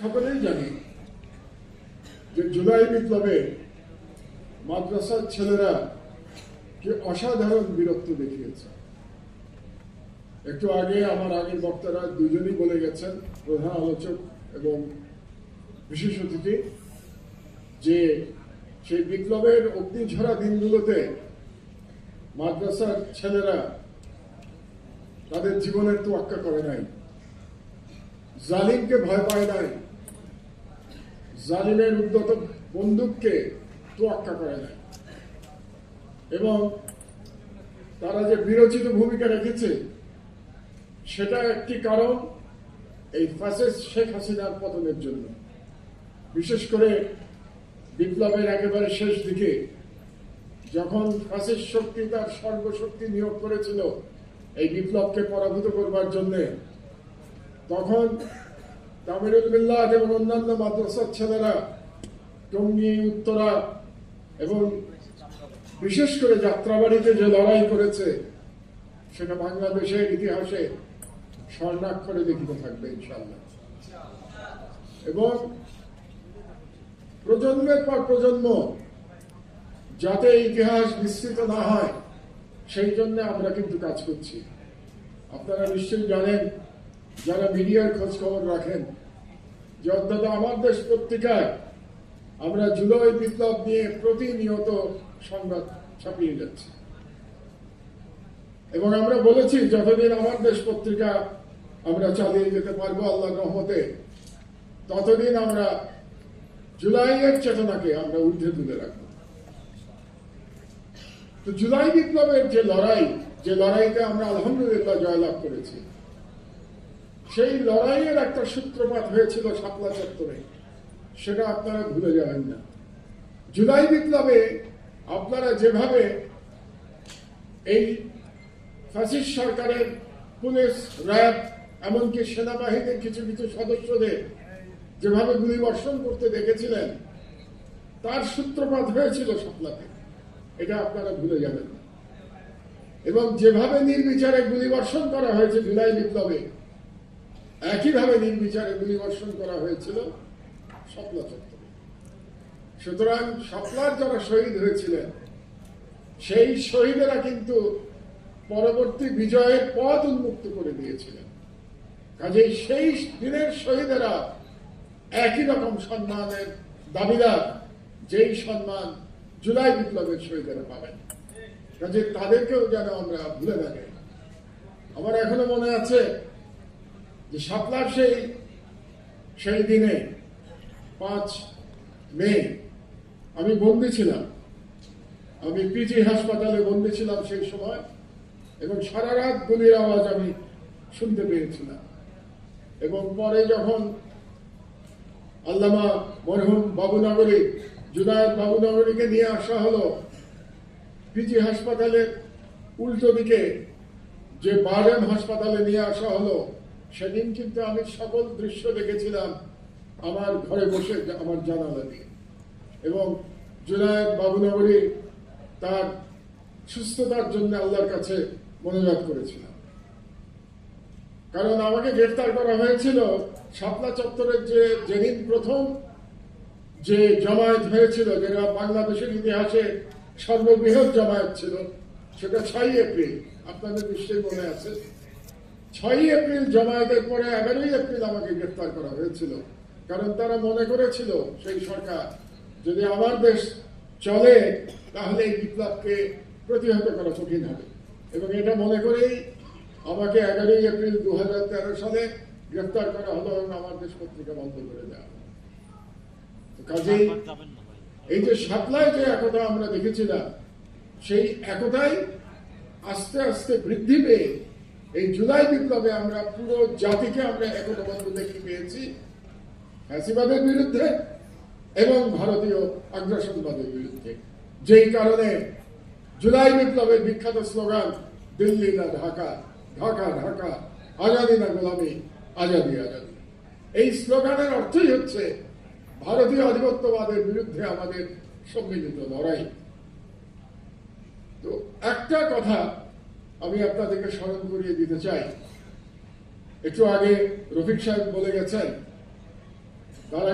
সকলেই জানি যে জুলাই বিপ্লবে মাদ্রাসার ছেলেরা কি অসাধারণ বীরত্ব দেখিয়েছে। একটু আগে আমার আগের বক্তারা দুজনই বলে গেছেন, প্রধান আলোচক এবং বিশেষ অতিথি, যে সেই বিপ্লবের অগ্নিঝরা দিনগুলোতে মাদ্রাসার ছেলেরা তাদের জীবনের তোয়াক্কা করে নাই, জালিমকে ভয় পায় নাই, জালিমের উদ্যত বন্দুককে তোয়াক্কা করে নাই, এবং তারা যে বিরোচিত ভূমিকা রেখেছে সেটা একটি কারণ এই ফ্যাসিস্ট শেখ হাসিনার পতনের জন্য। বিশেষ করে বিপ্লবের একেবারে শেষ দিকে যখন ফ্যাসিস্ট শক্তি তার সর্বশক্তি নিয়োগ করেছিল এই বিপ্লবকে পরাভূত করবার জন্য, তখন তামিরুল মিল্লাত এবং অন্যান্য মাদ্রাসার ছেলেরা টঙ্গী, উত্তরা এবং বিশেষ করে যাত্রাবাড়িতে যে লড়াই করেছে সেটা বাংলাদেশের ইতিহাসে স্বর্ণাক্ষরে লিখিত থাকবে ইনশাআল্লাহ। এবং প্রজন্মের পর প্রজন্ম যাতে ইতিহাস বিস্তৃত না হয় সেই জন্য আমরা কিন্তু কাজ করছি। আপনারা নিশ্চয়ই জানেন, যারা মিডিয়ার খোঁজ খবর রাখেন, যে অন্তত আমার দেশ পত্রিকায় আমরা জুলাই বিপ্লব নিয়ে প্রতিনিয়ত সংবাদ ছাপিয়ে যাচ্ছি, এবং আমরা বলেছি যতদিন আমার দেশ পত্রিকা আমরা চালিয়ে যেতে পারবো আল্লাহর রহমতে, ততদিন আমরা জুলাইয়ের চেতনাকে আমরা ঊর্ধ্বে তুলে রাখবো। তো জুলাই বিপ্লবের যে লড়াইতে আমরা আলহামদুলিল্লাহ জয়লাভ করেছি, সেই লড়াইয়ের একটা সূত্রপাত হয়েছিল শাপলা চত্বরে, সেটা আপনারা ভুলে যাবেন না। জুলাই বিপ্লবে আপনারা যেভাবে এই ফ্যাসিস্ট সরকারের পুলিশ, র্যাব, এমনকি সেনাবাহিনীর কিছু কিছু সদস্যদের যেভাবে গুলিবর্ষণ করতে দেখেছিলেন, তার সূত্রপাত হয়েছিল শাপলাতে, এটা আপনারা ভুলে যাবেন না। এবং যেভাবে নির্বিচারে গুলিবর্ষণ করা হয়েছে জুলাই বিপ্লবে, একইভাবে নির্বিচারে গুলিবর্ষণ করা হয়েছিল শাপলা চত্বরে। সুতরাং শাপলার যারা শহীদ হয়েছিলেন সেই শহীদেরা কিন্তু পরবর্তী বিজয়ের পথ উন্মুক্ত করে দিয়েছিলেন। কাজেই সেই দিনের শহীদেরা একই রকম সম্মানের দাবিদার যেই সম্মান জুলাই বিপ্লবের শহীদেরা পাবেন। কাজে তাদেরকেও যেন আমরা ভুলে না যাই। আমার এখনো মনে আছে যে শাপলার সেই দিনে 5 মে আমি বন্দী ছিলাম, আমি পিজি হাসপাতালে বন্দী ছিলাম সেই সময়, এবং সারা রাত গুলির আওয়াজ আমি শুনতে পেয়েছিলাম। এবং পরে যখন আল্লামা মরহুম বাবুনগরী, জুনায়েদ বাবুনগরীকে নিয়ে আসা হলো পিজি হাসপাতালের উল্টো দিকে যে বারএম হাসপাতালে নিয়ে আসা হলো, সেদিন কিন্তু আমি সকল দৃশ্য দেখেছিলাম আমার ঘরে বসে, আমার জানালা দিয়ে। এবং জুনায়েদ বাবুনগরী তার সুস্থতার জন্য আল্লাহর কাছে মনোজাত করেছিলাম। কারণ আমাকে গ্রেফতার করা হয়েছিল শাপলা চত্বরের যেদিন প্রথম যে জমায়েত হয়েছিল, যেটা বাংলাদেশের ইতিহাসে সর্ববৃহৎ জমায়েত ছিল, সেটা 6 এপ্রিল। আপনাদের নিশ্চয়ই মনে আছে, 6 এপ্রিল জমায়েতের পরে 11 এপ্রিল আমাকে গ্রেফতার করা হয়েছিল। কারণ তারা মনে করেছিল সেই সরকার, যদি আমার দেশ চলে তাহলে এই বিপ্লবকে প্রতিহত করা কঠিন হবে, এবং এটা মনে করেই আমাকে 11 এপ্রিল 2013 সালে গ্রেফতার করা হলো এবং আমার দেশ পত্রিকা বন্ধ করে দেওয়া হলো। কাজেই এই যে শাপলায় যে একতা আমরা দেখেছিলাম, সেই একতাই আস্তে আস্তে বৃদ্ধি পেয়ে এই জুলাই বিপ্লবে আমরা পুরো জাতিকে আমরা একতাবদ্ধ দেখতে পেয়েছি ফ্যাসিবাদের বিরুদ্ধে এবং ভারতীয় আগ্রাসনবাদের বিরুদ্ধে। যেই কারণে জুলাই বিপ্লবের বিখ্যাত স্লোগান দিল্লি না ঢাকা, ঢাকা ঢাকা, আজাদি না গোলামি, আজাদি আজাদি, এই স্লোগানের অর্থই হচ্ছে ভারতীয় আধিপত্যবাদের বিরুদ্ধে আমাদের সম্মিলিত লড়াই। তো একটা কথা আমি আপনাদেরকে স্মরণ করিয়ে দিতে চাই। একটু আগে রফিক সাহেব বলে গেছেন